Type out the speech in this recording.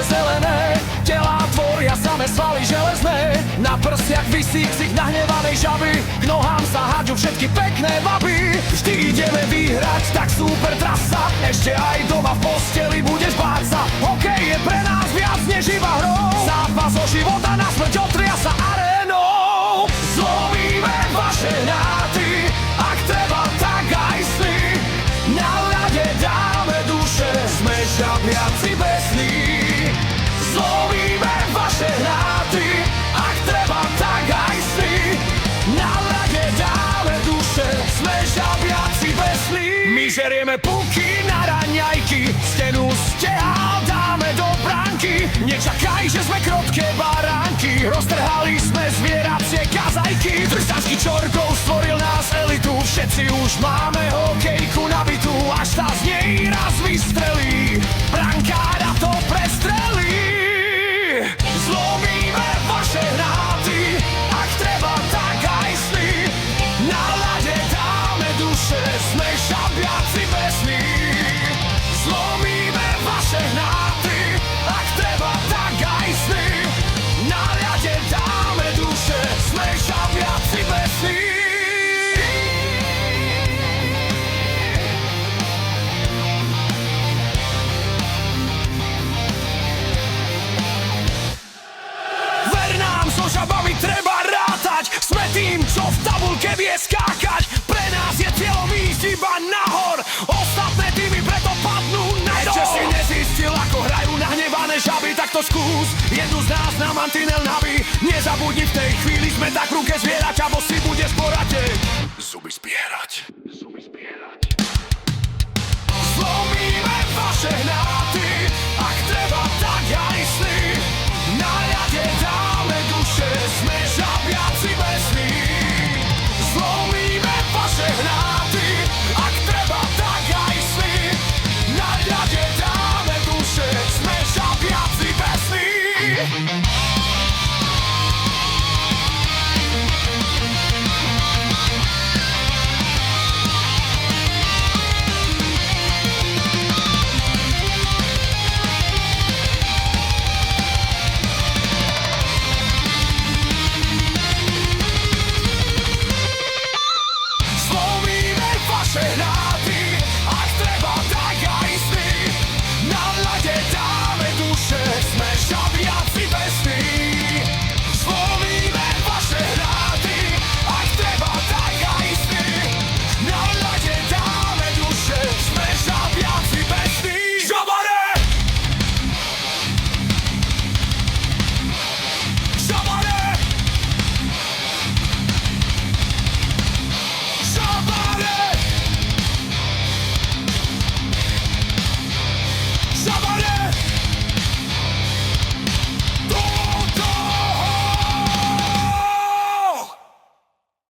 zelené, telá tvoria samé svaly železné. Na prstiach visí ksich nahnevanej žaby, k nohám sa hádžu všetky pekné baby. Vždy ideme vyhrať, tak super trasa, ešte aj doma v posteli budeš báť sa. Hokej je pre nás viac než iba hrou, zápas o života na smrť otria sa arénou. Zlomíme vaše hráty, ak treba tak aj sny, na ľade dáme duše, sme žabiaci besní. Zlomíme vaše hráty, ak treba tak aj sny, na ľade dáme duše, sme žabiaci besní. My žerieme puky na raňajky, stenu stehál dáme do bránky. Nečakaj, že sme krotké baránky, roztrhali sme zvieracie kazajky. Trsačky čorkov stvoril nás elitu, všetci už máme hokejku nabitú, až sa z nej raz vystrelí, brankára to prestrelí. Zlomíme vaše hráty, ak treba tak aj sny, na ľade dáme duše, sme žabiaci besní. Zlomíme vaše hráty, ak treba tak aj sny, na ľade dáme duše, sme žabiaci besní. Ver nám, so žabami treba rátať, sme tým, čo v tabulke vie skákať. Pre nás je cieľom ísť iba nahor, ostatné týmy preto padnú na dor. Ešte si nezistil, ako hrajú nahnevané žaby, tak to skús, jednu z nás na mantinel nabí. Nezabudni, v tej chvíli sme tak v ruke zvieraťa, bo si budeš porate.